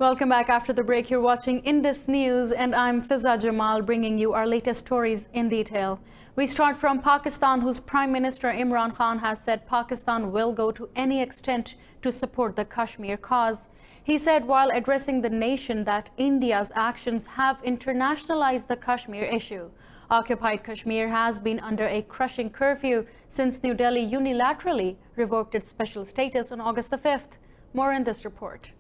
Welcome back after the break. You're watching Indus News and I'm Fiza Jamal bringing you our latest stories in detail. We start from Pakistan, whose Prime Minister Imran Khan has said Pakistan will go to any extent to support the Kashmir cause. He said while addressing the nation that India's actions have internationalized the Kashmir issue. Occupied Kashmir has been under a crushing curfew since New Delhi unilaterally revoked its special status on August the 5th. More in this report.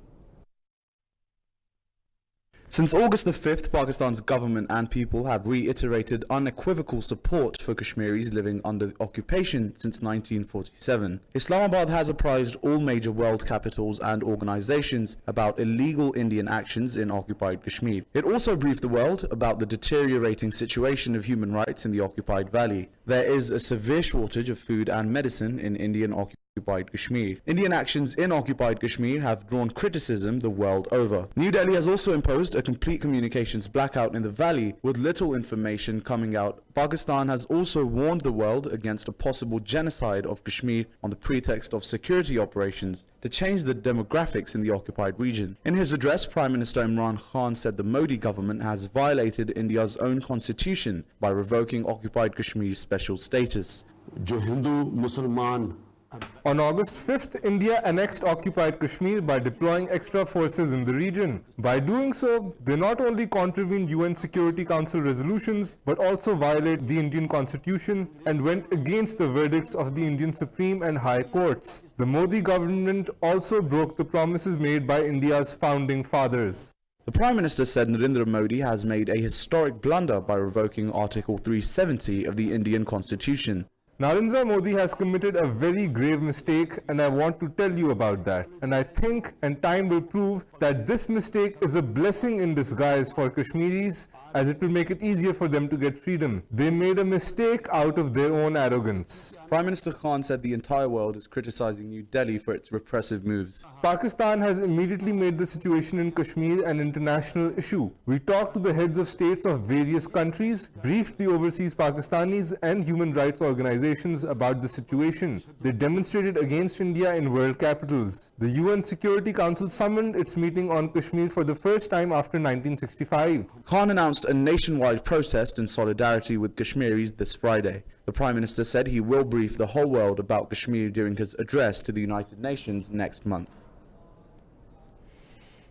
Since August the 5th, Pakistan's government and people have reiterated unequivocal support for Kashmiris living under occupation since 1947. Islamabad has apprised all major world capitals and organizations about illegal Indian actions in occupied Kashmir. It also briefed the world about the deteriorating situation of human rights in the occupied valley. There is a severe shortage of food and medicine in Indian occupied Kashmir. Indian actions in occupied Kashmir have drawn criticism the world over. New Delhi has also imposed a complete communications blackout in the valley with little information coming out. Pakistan has also warned the world against a possible genocide of Kashmir on the pretext of security operations to change the demographics in the occupied region. In his address, Prime Minister Imran Khan said the Modi government has violated India's own constitution by revoking occupied Kashmir's special status. On August 5th, India annexed occupied Kashmir by deploying extra forces in the region. By doing so, they not only contravened UN Security Council resolutions, but also violated the Indian Constitution and went against the verdicts of the Indian Supreme and High Courts. The Modi government also broke the promises made by India's founding fathers. The Prime Minister said Narendra Modi has made a historic blunder by revoking Article 370 of the Indian Constitution. Narendra Modi has committed a very grave mistake and I want to tell you about that. And I think and time will prove that this mistake is a blessing in disguise for Kashmiris, as it will make it easier for them to get freedom. They made a mistake out of their own arrogance. Prime Minister Khan said the entire world is criticizing New Delhi for its repressive moves. Pakistan has immediately made the situation in Kashmir an international issue. We talked to the heads of states of various countries, briefed the overseas Pakistanis and human rights organizations about the situation. They demonstrated against India in world capitals. The UN Security Council summoned its meeting on Kashmir for the first time after 1965. Khan announced a nationwide protest in solidarity with Kashmiris this Friday. The Prime Minister said he will brief the whole world about Kashmir during his address to the United Nations next month.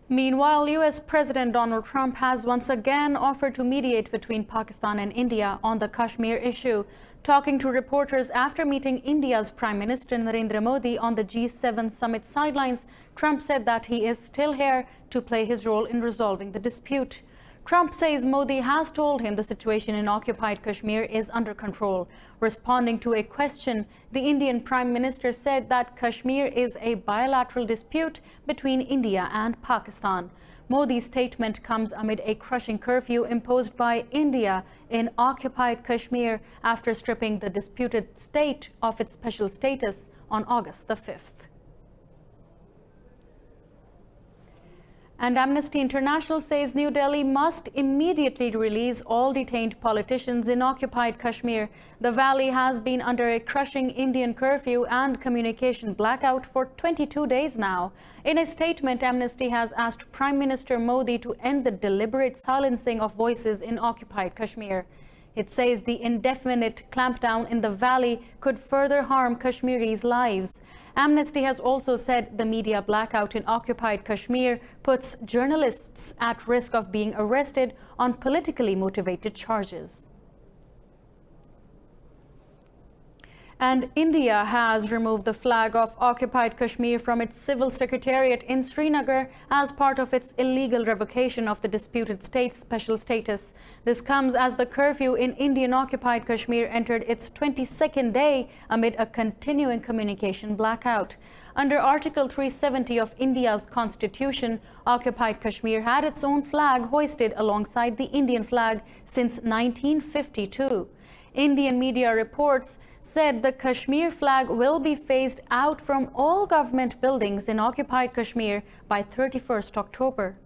Meanwhile, US President Donald Trump has once again offered to mediate between Pakistan and India on the Kashmir issue. Talking to reporters after meeting India's Prime Minister Narendra Modi on the G7 summit sidelines, Trump said that he is still here to play his role in resolving the dispute. Trump says Modi has told him the situation in occupied Kashmir is under control. Responding to a question, the Indian Prime Minister said that Kashmir is a bilateral dispute between India and Pakistan. Modi's statement comes amid a crushing curfew imposed by India in occupied Kashmir after stripping the disputed state of its special status on August the 5th. And Amnesty International says New Delhi must immediately release all detained politicians in occupied Kashmir. The valley has been under a crushing Indian curfew and communication blackout for 22 days now. In a statement, Amnesty has asked Prime Minister Modi to end the deliberate silencing of voices in occupied Kashmir. It says the indefinite clampdown in the valley could further harm Kashmiris' lives. Amnesty has also said the media blackout in occupied Kashmir puts journalists at risk of being arrested on politically motivated charges. And India has removed the flag of occupied Kashmir from its civil secretariat in Srinagar as part of its illegal revocation of the disputed state's special status. This comes as the curfew in Indian occupied Kashmir entered its 22nd day amid a continuing communication blackout. Under Article 370 of India's constitution, occupied Kashmir had its own flag hoisted alongside the Indian flag since 1952. Indian media reports said the Kashmir flag will be phased out from all government buildings in occupied Kashmir by 31st October.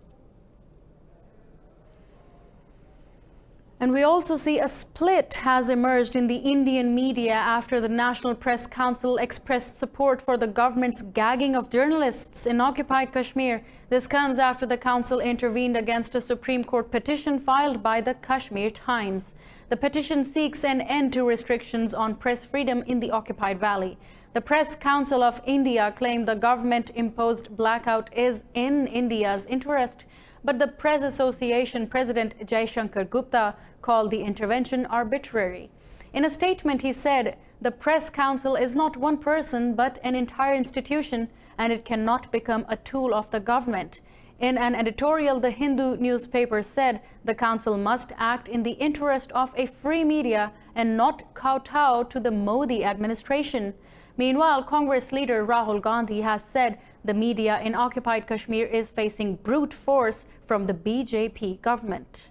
And we also see a split has emerged in the Indian media after the National Press Council expressed support for the government's gagging of journalists in occupied Kashmir. This comes after the council intervened against a Supreme Court petition filed by the Kashmir Times. The petition seeks an end to restrictions on press freedom in the occupied valley. The Press Council of India claimed the government-imposed blackout is in India's interest, but the Press Association President Jai Shankar Gupta called the intervention arbitrary. In a statement, he said, "The Press Council is not one person but an entire institution, and it cannot become a tool of the government." In an editorial, the Hindu newspaper said the council must act in the interest of a free media and not kowtow to the Modi administration. Meanwhile, Congress leader Rahul Gandhi has said the media in occupied Kashmir is facing brute force from the BJP government.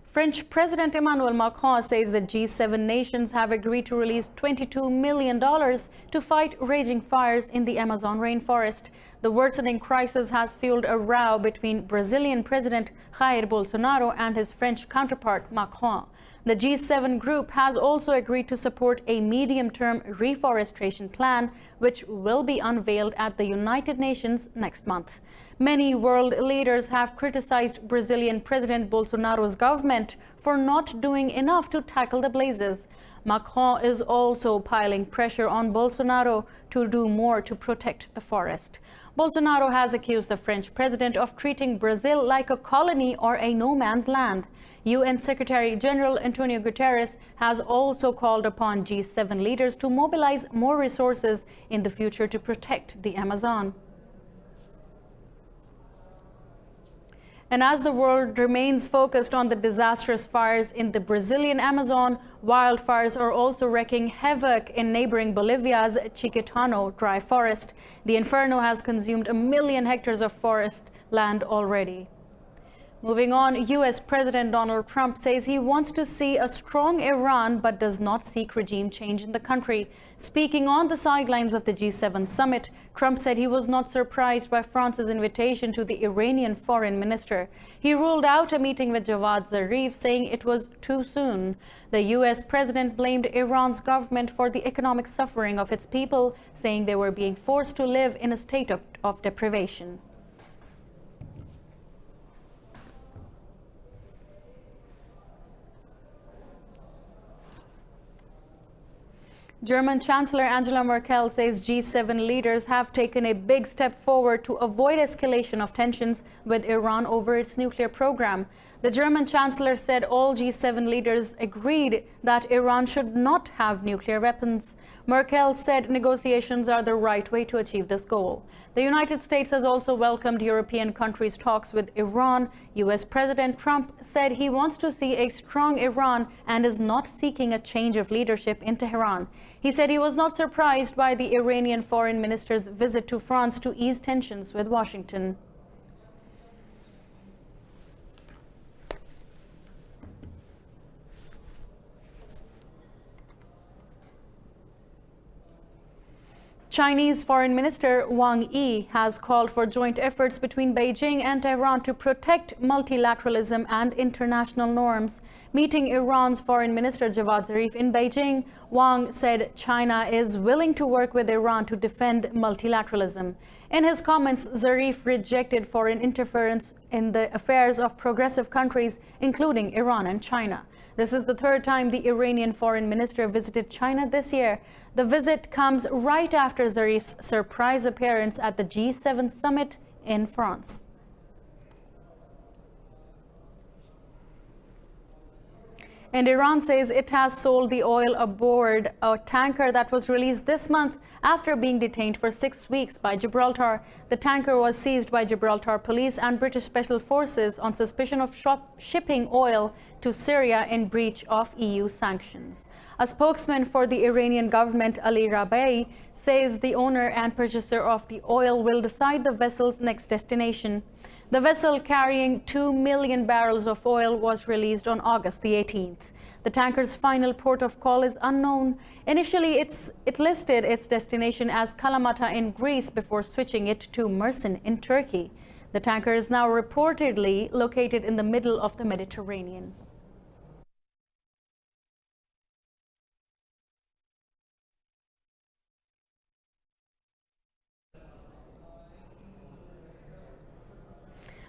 French President Emmanuel Macron says the G7 nations have agreed to release $22 million to fight raging fires in the Amazon rainforest. The worsening crisis has fueled a row between Brazilian President Jair Bolsonaro and his French counterpart Macron. The G7 group has also agreed to support a medium-term reforestation plan, which will be unveiled at the United Nations next month. Many world leaders have criticized Brazilian President Bolsonaro's government for not doing enough to tackle the blazes. Macron is also piling pressure on Bolsonaro to do more to protect the forest. Bolsonaro has accused the French president of treating Brazil like a colony or a no man's land. UN Secretary General Antonio Guterres has also called upon G7 leaders to mobilize more resources in the future to protect the Amazon. And as the world remains focused on the disastrous fires in the Brazilian Amazon, wildfires are also wreaking havoc in neighboring Bolivia's Chiquitano dry forest. The inferno has consumed 1 million hectares of forest land already. Moving on, U.S. President Donald Trump says he wants to see a strong Iran but does not seek regime change in the country. Speaking on the sidelines of the G7 summit, Trump said he was not surprised by France's invitation to the Iranian foreign minister. He ruled out a meeting with Javad Zarif, saying it was too soon. The U.S. president blamed Iran's government for the economic suffering of its people, saying they were being forced to live in a state of deprivation. German Chancellor Angela Merkel says G7 leaders have taken a big step forward to avoid escalation of tensions with Iran over its nuclear program. The German Chancellor said all G7 leaders agreed that Iran should not have nuclear weapons. Merkel said negotiations are the right way to achieve this goal. The United States has also welcomed European countries' talks with Iran. U.S. President Trump said he wants to see a strong Iran and is not seeking a change of leadership in Tehran. He said he was not surprised by the Iranian foreign minister's visit to France to ease tensions with Washington. Chinese Foreign Minister Wang Yi has called for joint efforts between Beijing and Tehran to protect multilateralism and international norms. Meeting Iran's Foreign Minister Javad Zarif in Beijing, Wang said China is willing to work with Iran to defend multilateralism. In his comments, Zarif rejected foreign interference in the affairs of progressive countries, including Iran and China. This is the third time the Iranian foreign minister visited China this year. The visit comes right after Zarif's surprise appearance at the G7 summit in France. And Iran says it has sold the oil aboard a tanker that was released this month after being detained for 6 weeks by Gibraltar. The tanker was seized by Gibraltar police and British Special Forces on suspicion of shipping oil to Syria in breach of EU sanctions. A spokesman for the Iranian government, Ali Rabai, says the owner and purchaser of the oil will decide the vessel's next destination. The vessel carrying 2 million barrels of oil was released on August the 18th. The tanker's final port of call is unknown. Initially, it listed its destination as Kalamata in Greece before switching it to Mersin in Turkey. The tanker is now reportedly located in the middle of the Mediterranean.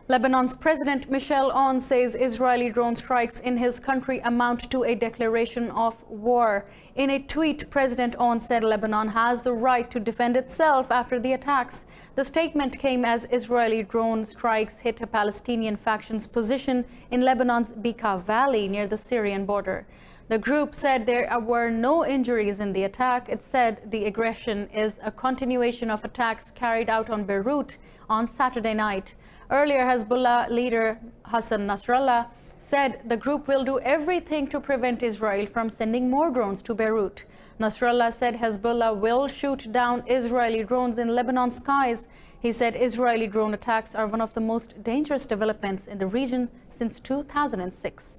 Lebanon's President Michel Aoun says Israeli drone strikes in his country amount to a declaration of war. In a tweet, President Aoun said Lebanon has the right to defend itself after the attacks. The statement came as Israeli drone strikes hit a Palestinian faction's position in Lebanon's Bekaa Valley near the Syrian border. The group said there were no injuries in the attack. It said the aggression is a continuation of attacks carried out on Beirut on Saturday night. Earlier, Hezbollah leader Hassan Nasrallah said the group will do everything to prevent Israel from sending more drones to Beirut. Nasrallah said Hezbollah will shoot down Israeli drones in Lebanon's skies. He said Israeli drone attacks are one of the most dangerous developments in the region since 2006.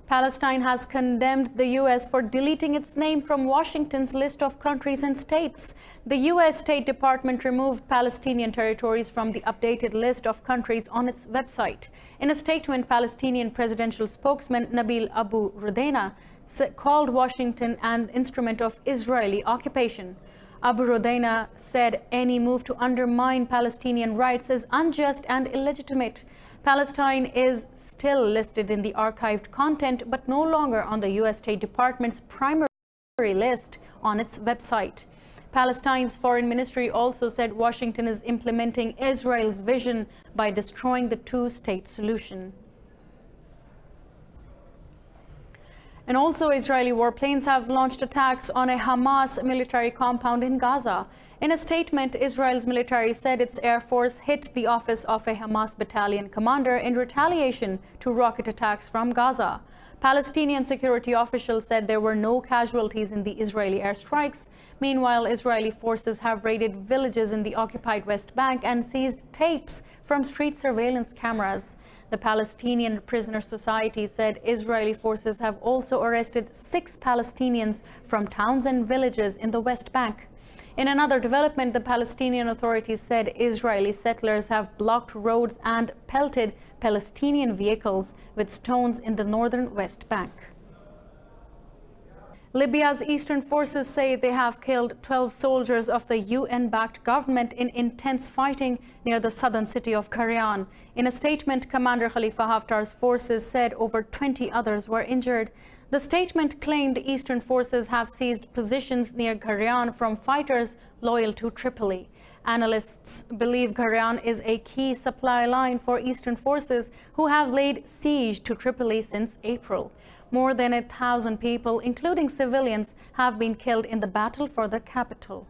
Palestine has condemned the U.S. for deleting its name from Washington's list of countries and states. The U.S. State Department removed Palestinian territories from the updated list of countries on its website. In a statement, Palestinian presidential spokesman Nabil Abu Rudaina called Washington an instrument of Israeli occupation. Abu Rudaina said any move to undermine Palestinian rights is unjust and illegitimate. Palestine is still listed in the archived content, but no longer on the U.S. State Department's primary list on its website. Palestine's foreign ministry also said Washington is implementing Israel's vision by destroying the two-state solution. And also, Israeli warplanes have launched attacks on a Hamas military compound in Gaza. In a statement, Israel's military said its air force hit the office of a Hamas battalion commander in retaliation to rocket attacks from Gaza. Palestinian security officials said there were no casualties in the Israeli airstrikes. Meanwhile, Israeli forces have raided villages in the occupied West Bank and seized tapes from street surveillance cameras. The Palestinian Prisoner Society said Israeli forces have also arrested 6 Palestinians from towns and villages in the West Bank. In another development, the Palestinian authorities said Israeli settlers have blocked roads and pelted Palestinian vehicles with stones in the northern West Bank. Libya's eastern forces say they have killed 12 soldiers of the UN-backed government in intense fighting near the southern city of Karian. In a statement, Commander Khalifa Haftar's forces said over 20 others were injured. The statement claimed eastern forces have seized positions near Karian from fighters loyal to Tripoli. Analysts believe Karian is a key supply line for eastern forces who have laid siege to Tripoli since April. More than 1,000 people, including civilians, have been killed in the battle for the capital.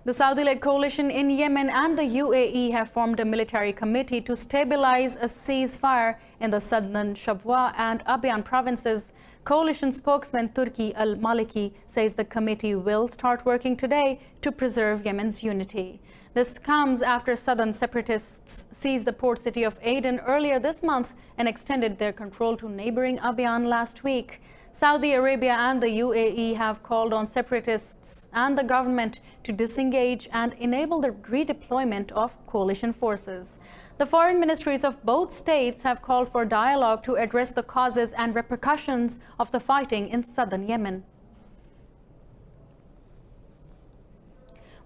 The Saudiled Coalition in Yemen and the UAE have formed a military committee to stabilize a ceasefire in the southern Shabwa and Abyan provinces. Coalition spokesman Turki al-Maliki says the committee will start working today to preserve Yemen's unity. This comes after southern separatists seized the port city of Aden earlier this month and extended their control to neighboring Abyan last week. Saudi Arabia and the UAE have called on separatists and the government to disengage and enable the redeployment of coalition forces. The foreign ministries of both states have called for dialogue to address the causes and repercussions of the fighting in southern Yemen.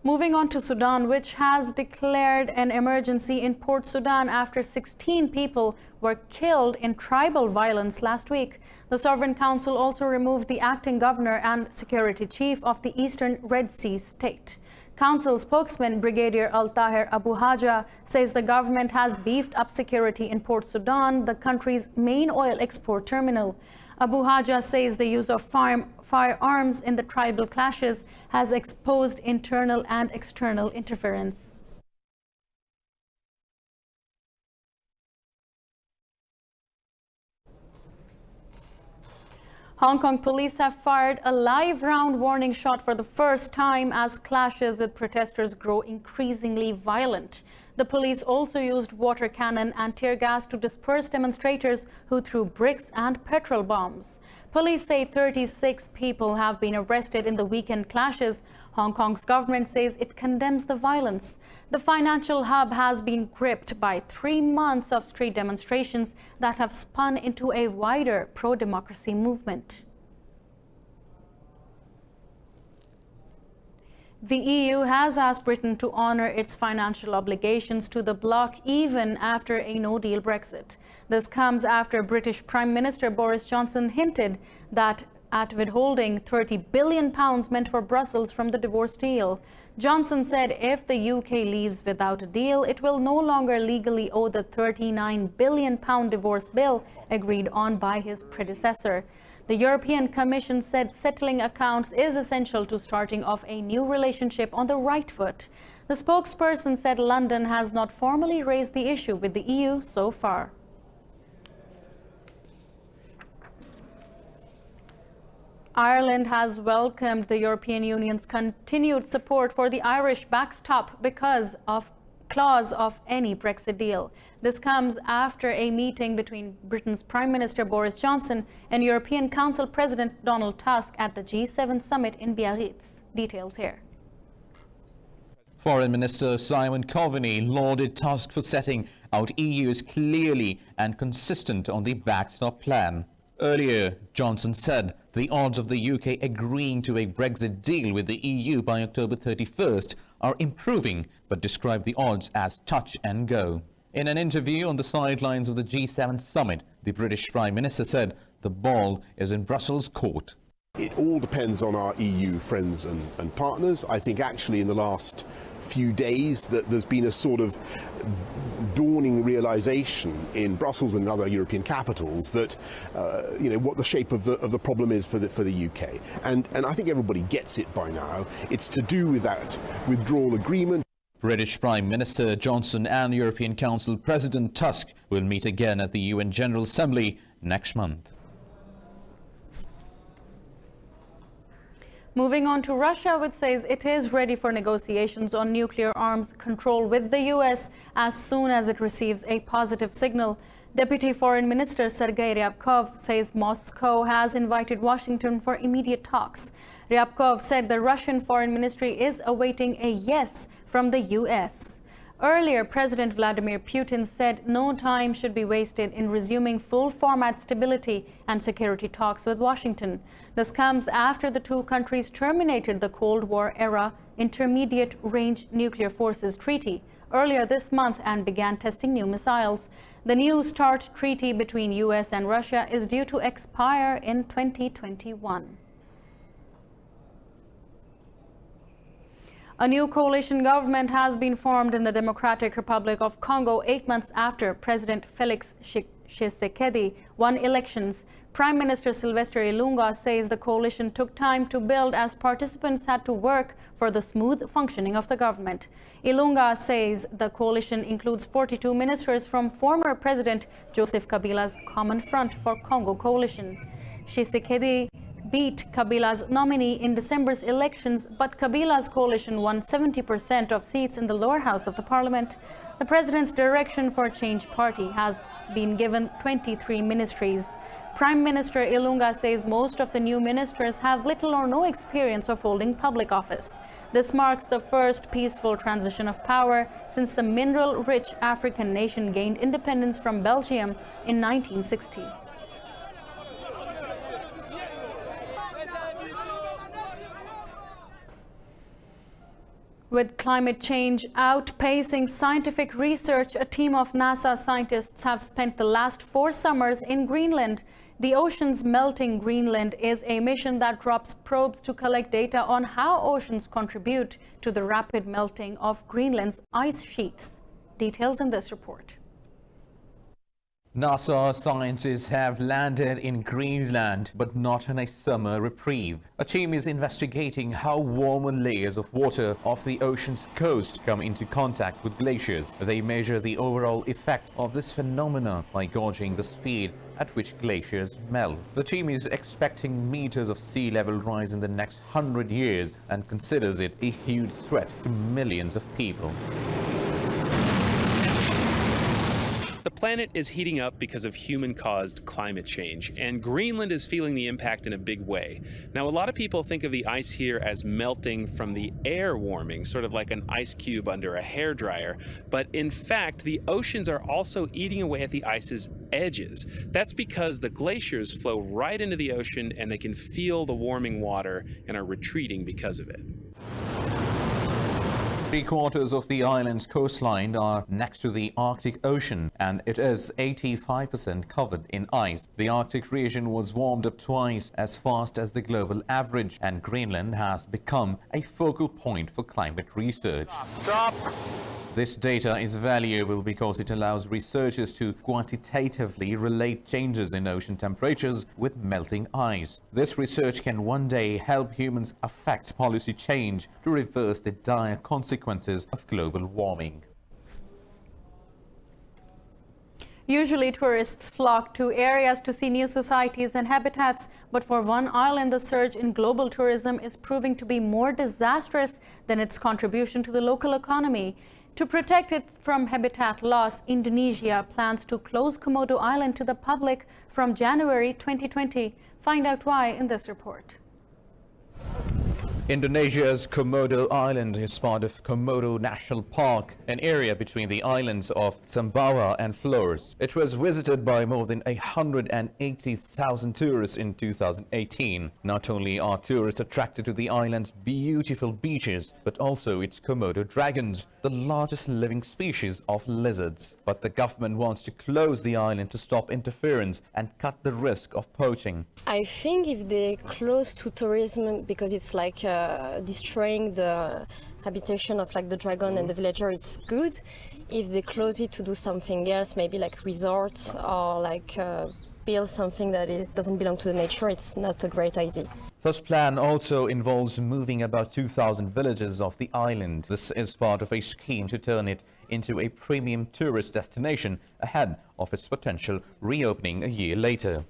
Moving on to Sudan, which has declared an emergency in Port Sudan after 16 people were killed in tribal violence last week. The Sovereign Council also removed the acting governor and security chief of the eastern Red Sea state. Council spokesman Brigadier Al-Tahir Abu Haja says the government has beefed up security in Port Sudan, the country's main oil export terminal. Abu Haja says the use of firearms in the tribal clashes has exposed internal and external interference. Hong Kong police have fired a live round warning shot for the first time as clashes with protesters grow increasingly violent. The police also used water cannon and tear gas to disperse demonstrators who threw bricks and petrol bombs. Police say 36 people have been arrested in the weekend clashes. Hong Kong's government says it condemns the violence. The financial hub has been gripped by 3 months of street demonstrations that have spun into a wider pro-democracy movement. The EU has asked Britain to honour its financial obligations to the bloc even after a no-deal Brexit. This comes after British Prime Minister Boris Johnson hinted that at withholding £30 billion meant for Brussels from the divorce deal. Johnson said if the UK leaves without a deal, it will no longer legally owe the £39 billion divorce bill agreed on by his predecessor. The European Commission said settling accounts is essential to starting off a new relationship on the right foot. The spokesperson said London has not formally raised the issue with the EU so far. Ireland has welcomed the European Union's continued support for the Irish backstop because of clause of any Brexit deal. This comes after a meeting between Britain's Prime Minister Boris Johnson and European Council President Donald Tusk at the G7 summit in Biarritz. Details here. Foreign Minister Simon Coveney lauded Tusk for setting out EU's clearly and consistent on the backstop plan. Earlier, Johnson said the odds of the UK agreeing to a Brexit deal with the EU by October 31st are improving, but described the odds as touch and go. In an interview on the sidelines of the G7 summit, the British Prime Minister said the ball is in Brussels' court. It all depends on our EU friends and partners. I think actually in the last few days that there's been a sort of dawning realization in Brussels and other European capitals that what the shape of the problem is for the UK, and I think everybody gets it by now. It's to do with that withdrawal agreement. British Prime Minister Johnson and European Council President Tusk will meet again at the UN General Assembly next month. Moving on to Russia, which says it is ready for negotiations on nuclear arms control with the US as soon as it receives a positive signal. Deputy Foreign Minister Sergei Ryabkov says Moscow has invited Washington for immediate talks. Ryabkov said the Russian Foreign Ministry is awaiting a yes from the US. Earlier, President Vladimir Putin said no time should be wasted in resuming full-format stability and security talks with Washington. This comes after the two countries terminated the Cold War-era Intermediate-Range Nuclear Forces Treaty earlier this month and began testing new missiles. The New START treaty between US and Russia is due to expire in 2021. A new coalition government has been formed in the Democratic Republic of Congo 8 months after President Felix Tshisekedi won elections. Prime Minister Sylvester Ilunga says the coalition took time to build as participants had to work for the smooth functioning of the government. Ilunga says the coalition includes 42 ministers from former President Joseph Kabila's Common Front for Congo coalition. Tshisekedi beat Kabila's nominee in December's elections, but Kabila's coalition won 70% of seats in the lower house of the parliament. The president's Direction for Change party has been given 23 ministries. Prime Minister Ilunga says most of the new ministers have little or no experience of holding public office. This marks the first peaceful transition of power since the mineral-rich African nation gained independence from Belgium in 1960. With climate change outpacing scientific research, a team of NASA scientists have spent the last 4 summers in Greenland. The Oceans Melting Greenland is a mission that drops probes to collect data on how oceans contribute to the rapid melting of Greenland's ice sheets. Details in this report. NASA scientists have landed in Greenland, but not on a summer reprieve. A team is investigating how warmer layers of water off the ocean's coast come into contact with glaciers. They measure the overall effect of this phenomena by gauging the speed at which glaciers melt. The team is expecting meters of sea level rise in the next 100 years and considers it a huge threat to millions of people. The planet is heating up because of human-caused climate change, and Greenland is feeling the impact in a big way. Now, a lot of people think of the ice here as melting from the air warming, sort of like an ice cube under a hairdryer, but in fact, the oceans are also eating away at the ice's edges. That's because the glaciers flow right into the ocean and they can feel the warming water and are retreating because of it. 3/4 of the island's coastline are next to the Arctic Ocean, and it is 85% covered in ice. The Arctic region was warmed up twice as fast as the global average, and Greenland has become a focal point for climate research. Stop. This data is valuable because it allows researchers to quantitatively relate changes in ocean temperatures with melting ice. This research can one day help humans affect policy change to reverse the dire consequences of global warming. Usually tourists flock to areas to see new societies and habitats, but for one island, the surge in global tourism is proving to be more disastrous than its contribution to the local economy. To protect it from habitat loss, Indonesia plans to close Komodo Island to the public from January 2020. Find out why in this report. Indonesia's Komodo Island is part of Komodo National Park, an area between the islands of Sumbawa and Flores. It was visited by more than 180,000 tourists in 2018. Not only are tourists attracted to the island's beautiful beaches, but also its Komodo dragons, the largest living species of lizards. But the government wants to close the island to stop interference and cut the risk of poaching. I think if they close to tourism because it's like destroying the habitation of like the dragon and the villager, it's good. If they close it to do something else, maybe like resorts or like build something that doesn't belong to the nature, it's not a great idea. This plan also involves moving about 2,000 villages off the island. This is part of a scheme to turn it into a premium tourist destination ahead of its potential reopening a year later.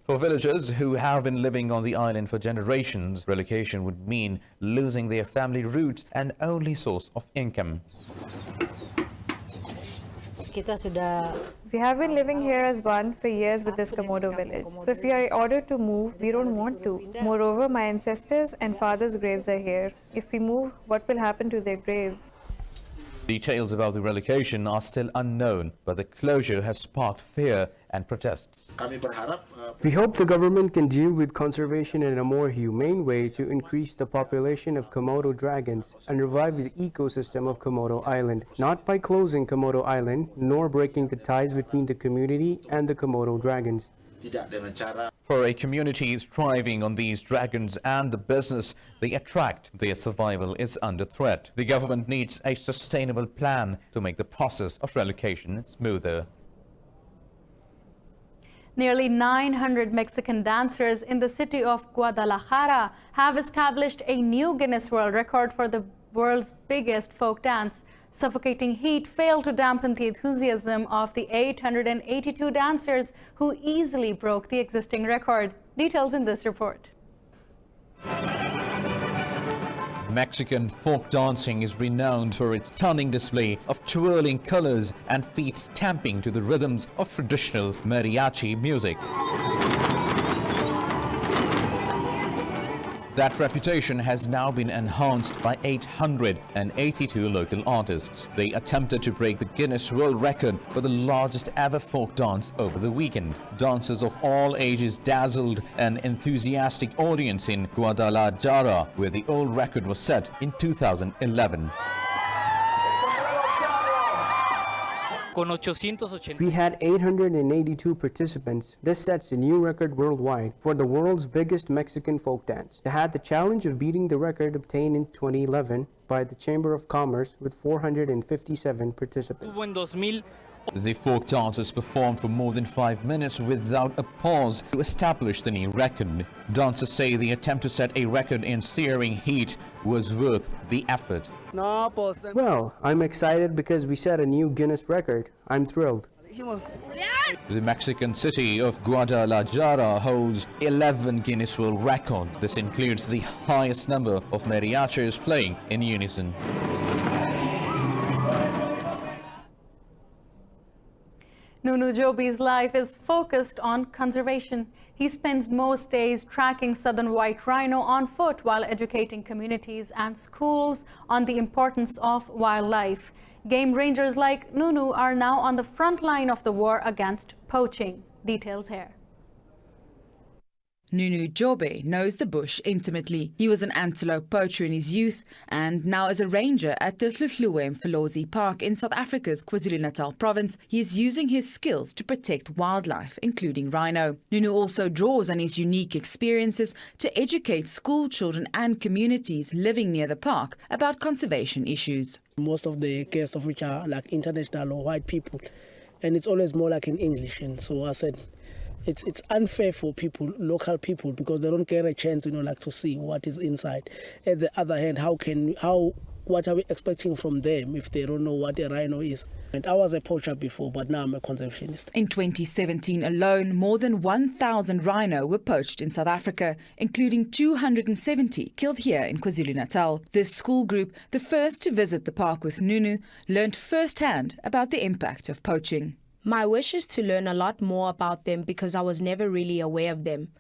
For villagers who have been living on the island for generations, relocation would mean losing their family roots and only source of income. We have been living here as one for years with this Komodo village. So if we are ordered to move, we don't want to. Moreover, my ancestors and fathers' graves are here. If we move, what will happen to their graves? Details about the relocation are still unknown, but the closure has sparked fear and protests. We hope the government can deal with conservation in a more humane way to increase the population of Komodo dragons and revive the ecosystem of Komodo Island, not by closing Komodo Island, nor breaking the ties between the community and the Komodo dragons. For a community thriving on these dragons and the business they attract, their survival is under threat. The government needs a sustainable plan to make the process of relocation smoother. Nearly 900 Mexican dancers in the city of Guadalajara have established a new Guinness World Record for the world's biggest folk dance. Suffocating heat failed to dampen the enthusiasm of the 882 dancers who easily broke the existing record. Details in this report. Mexican folk dancing is renowned for its stunning display of twirling colors and feet stamping to the rhythms of traditional mariachi music. That reputation has now been enhanced by 882 local artists. They attempted to break the Guinness World Record for the largest ever folk dance over the weekend. Dancers of all ages dazzled an enthusiastic audience in Guadalajara, where the old record was set in 2011. We had 882 participants. This sets a new record worldwide for the world's biggest Mexican folk dance. They had the challenge of beating the record obtained in 2011 by the Chamber of Commerce with 457 participants. The folk dancers performed for more than 5 minutes without a pause to establish the new record. Dancers say the attempt to set a record in searing heat was worth the effort. Well, I'm excited because we set a new Guinness record. I'm thrilled. The Mexican city of Guadalajara holds 11 Guinness World Records. This includes the highest number of mariachis playing in unison. Nunu Jobi's life is focused on conservation. He spends most days tracking southern white rhino on foot while educating communities and schools on the importance of wildlife. Game rangers like Nunu are now on the front line of the war against poaching. Details here. Nunu Jobe knows the bush intimately. He was an antelope poacher in his youth and now as a ranger at the Mfolozi Park in South Africa's KwaZulu-Natal province, he is using his skills to protect wildlife, including rhino. Nunu also draws on his unique experiences to educate school children and communities living near the park about conservation issues. Most of the guests of which are like international or white people, and it's always more like in English. And so I said, it's unfair for people, local people, because they don't get a chance, like to see what is inside. At the other hand, what are we expecting from them if they don't know what a rhino is? And I was a poacher before, but now I'm a conservationist. In 2017 alone, more than 1,000 rhino were poached in South Africa, including 270 killed here in KwaZulu-Natal. This school group, the first to visit the park with Nunu, learned firsthand about the impact of poaching. My wish is to learn a lot more about them because I was never really aware of them.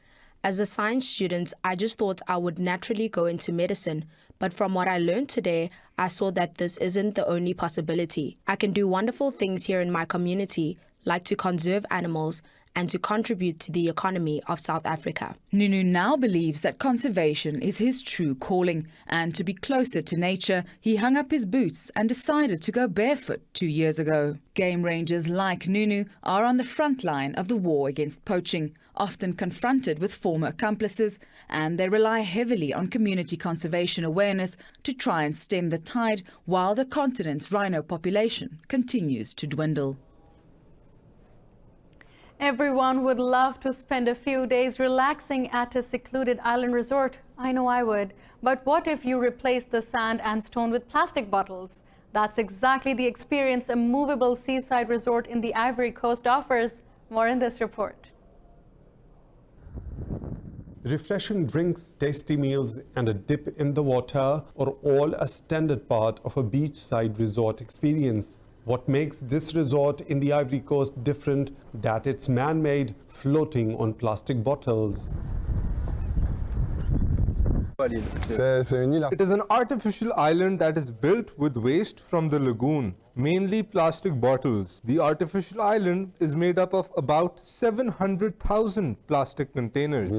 As a science student, I just thought I would naturally go into medicine. But from what I learned today, I saw that this isn't the only possibility. I can do wonderful things here in my community, like to conserve animals and to contribute to the economy of South Africa. Nunu now believes that conservation is his true calling, and to be closer to nature, he hung up his boots and decided to go barefoot 2 years ago. Game rangers like Nunu are on the front line of the war against poaching, often confronted with former accomplices, and they rely heavily on community conservation awareness to try and stem the tide while the continent's rhino population continues to dwindle. Everyone would love to spend a few days relaxing at a secluded island resort. I know I would. But what if you replace the sand and stone with plastic bottles? That's exactly the experience a movable seaside resort in the Ivory Coast offers. More in this report. Refreshing drinks, tasty meals, and a dip in the water are all a standard part of a beachside resort experience. What makes this resort in the Ivory Coast different that it's man-made, floating on plastic bottles. It is an artificial island that is built with waste from the lagoon, mainly plastic bottles. The artificial island is made up of about 700,000 plastic containers.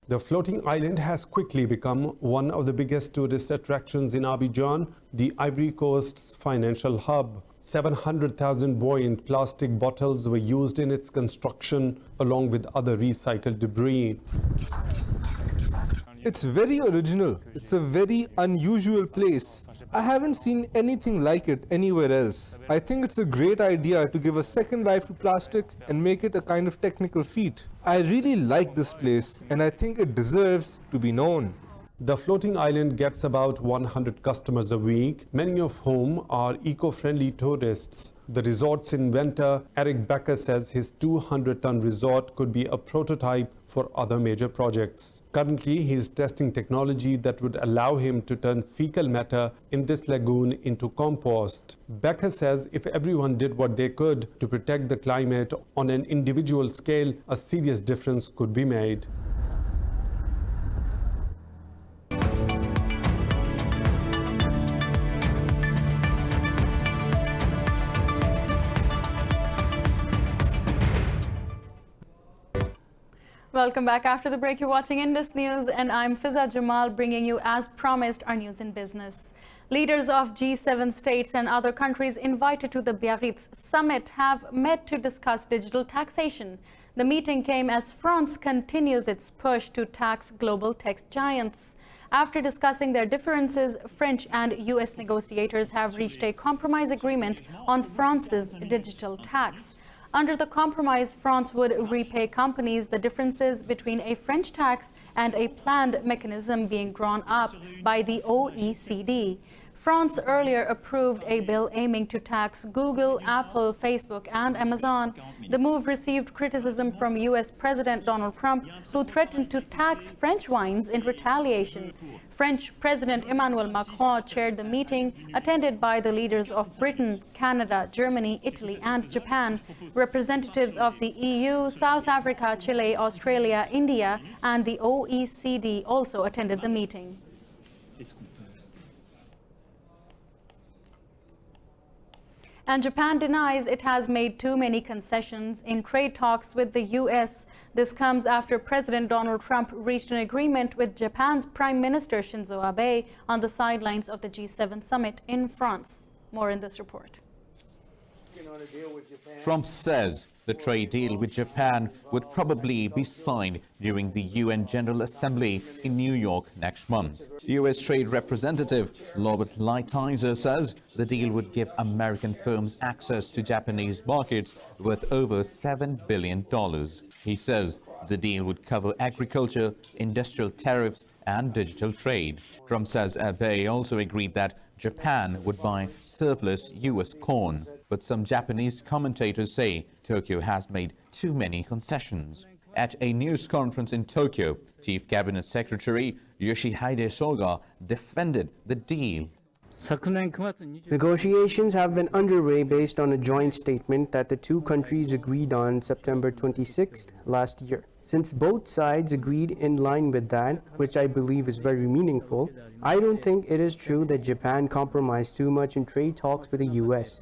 The floating island has quickly become one of the biggest tourist attractions in Abidjan, the Ivory Coast's financial hub. 700,000 buoyant plastic bottles were used in its construction, along with other recycled debris. It's very original. It's a very unusual place. I haven't seen anything like it anywhere else. I think it's a great idea to give a second life to plastic and make it a kind of technical feat. I really like this place and I think it deserves to be known. The floating island gets about 100 customers a week, many of whom are eco-friendly tourists. The resort's inventor, Eric Becker, says his 200-ton resort could be a prototype for other major projects. Currently, he is testing technology that would allow him to turn fecal matter in this lagoon into compost. Becker says if everyone did what they could to protect the climate on an individual scale, a serious difference could be made. Welcome back. After the break, you're watching Indus News, and I'm Fiza Jamal, bringing you, as promised, our news in business. Leaders of G7 states and other countries invited to the Biarritz summit have met to discuss digital taxation. The meeting came as France continues its push to tax global tech giants. After discussing their differences, French and US negotiators have reached a compromise agreement on France's digital tax. Under the compromise, France would repay companies the differences between a French tax and a planned mechanism being drawn up by the OECD. France earlier approved a bill aiming to tax Google, Apple, Facebook, and Amazon. The move received criticism from U.S. President Donald Trump, who threatened to tax French wines in retaliation. French President Emmanuel Macron chaired the meeting, attended by the leaders of Britain, Canada, Germany, Italy, and Japan. Representatives of the EU, South Africa, Chile, Australia, India, and the OECD also attended the meeting. And Japan denies it has made too many concessions in trade talks with the U.S. This comes after President Donald Trump reached an agreement with Japan's Prime Minister Shinzo Abe on the sidelines of the G7 summit in France. More in this report. Trump says the trade deal with Japan would probably be signed during the UN General Assembly in New York next month. U.S. Trade Representative Robert Lighthizer says the deal would give American firms access to Japanese markets worth over $7 billion. He says the deal would cover agriculture, industrial tariffs, and digital trade. Trump says Abe also agreed that Japan would buy surplus U.S. corn. But some Japanese commentators say Tokyo has made too many concessions. At a news conference in Tokyo, Chief Cabinet Secretary Yoshihide Soga defended the deal. Negotiations have been underway based on a joint statement that the two countries agreed on September 26th last year. Since both sides agreed in line with that, which I believe is very meaningful, I don't think it is true that Japan compromised too much in trade talks with the U.S.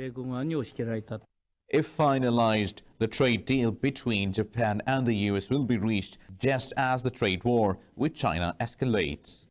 If finalized, the trade deal between Japan and the U.S. will be reached just as the trade war with China escalates.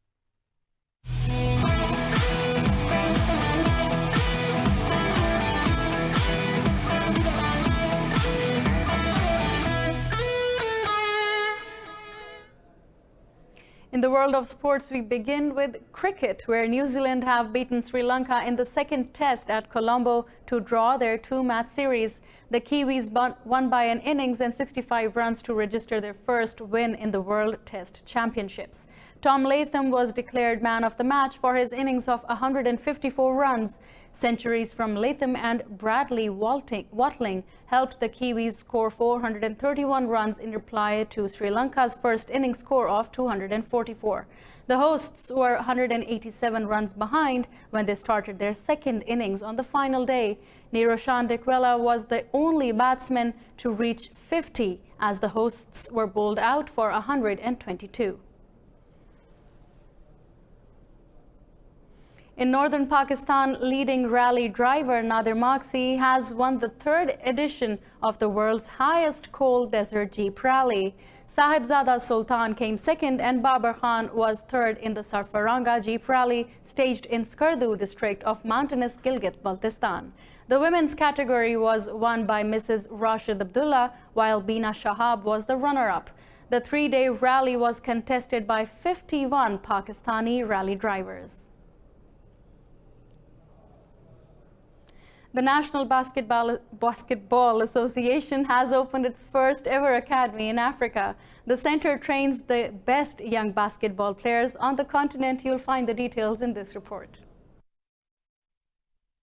In the world of sports, we begin with cricket, where New Zealand have beaten Sri Lanka in the second test at Colombo to draw their two-match series. The Kiwis won by an innings and 65 runs to register their first win in the World Test Championships. Tom Latham was declared man of the match for his innings of 154 runs. Centuries from Latham and Bradley Watling helped the Kiwis score 431 runs in reply to Sri Lanka's first innings score of 244. The hosts were 187 runs behind when they started their second innings on the final day. Niroshan Dekwela was the only batsman to reach 50 as the hosts were bowled out for 122. In northern Pakistan, leading rally driver Nadir Maksi has won the third edition of the world's highest cold desert jeep rally. Sahibzada Sultan came second and Babar Khan was third in the Sarfaranga jeep rally staged in Skardu district of mountainous Gilgit-Baltistan. The women's category was won by Mrs. Rashid Abdullah, while Bina Shahab was the runner-up. The three-day rally was contested by 51 Pakistani rally drivers. The National Basketball Association has opened its first ever academy in Africa. The center trains the best young basketball players on the continent. You'll find the details in this report.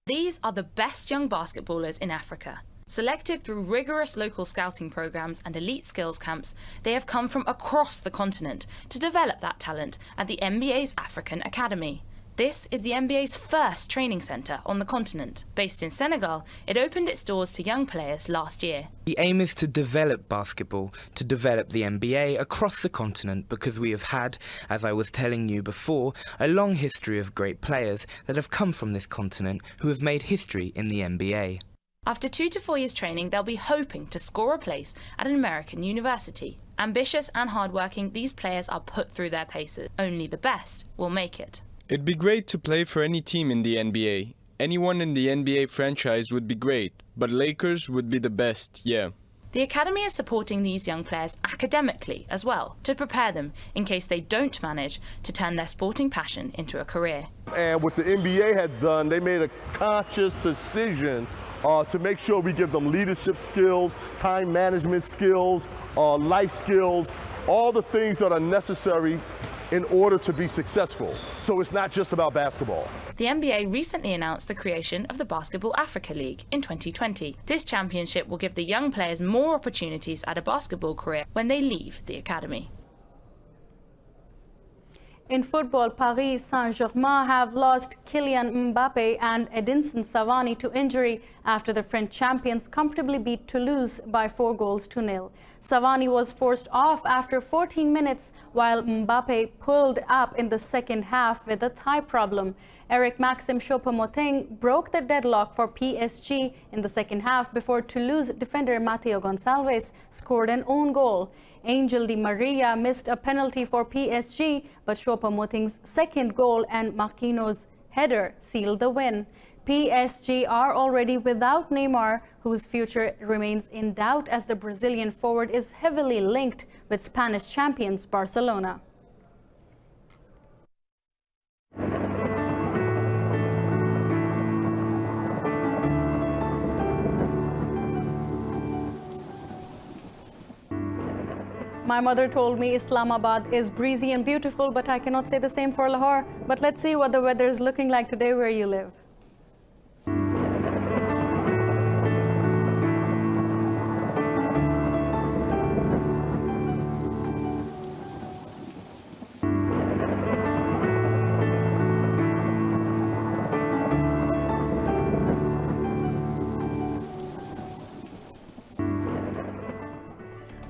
These are the best young basketballers in Africa. Selected through rigorous local scouting programs and elite skills camps, they have come from across the continent to develop that talent at the NBA's African Academy. This is the NBA's first training centre on the continent. Based in Senegal, it opened its doors to young players last year. The aim is to develop basketball, to develop the NBA across the continent, because we have had, as I was telling you before, a long history of great players that have come from this continent who have made history in the NBA. After 2 to 4 years training, they'll be hoping to score a place at an American university. Ambitious and hardworking, these players are put through their paces. Only the best will make it. It'd be great to play for any team in the NBA. Anyone in the NBA franchise would be great, but Lakers would be the best, yeah. The Academy is supporting these young players academically as well, to prepare them in case they don't manage to turn their sporting passion into a career. And what the NBA had done, they made a conscious decision to make sure we give them leadership skills, time management skills, life skills, all the things that are necessary in order to be successful. So it's not just about basketball. The NBA recently announced the creation of the Basketball Africa League in 2020. This championship will give the young players more opportunities at a basketball career when they leave the academy. In football, Paris Saint-Germain have lost Kylian Mbappe and Edinson Cavani to injury after the French champions comfortably beat Toulouse by 4-0. Cavani was forced off after 14 minutes, while Mbappe pulled up in the second half with a thigh problem. Eric Maxim Choupo-Moting broke the deadlock for PSG in the second half before Toulouse defender Matteo Gonçalves scored an own goal. Angel Di Maria missed a penalty for PSG, but Choupo-Moting's second goal and Marquinhos' header sealed the win. PSG are already without Neymar, whose future remains in doubt as the Brazilian forward is heavily linked with Spanish champions Barcelona. My mother told me Islamabad is breezy and beautiful, but I cannot say the same for Lahore. But let's see what the weather is looking like today where you live.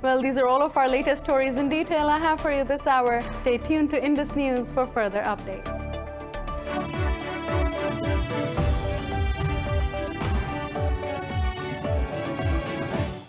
Well, these are all of our latest stories in detail I have for you this hour. Stay tuned to Indus News for further updates.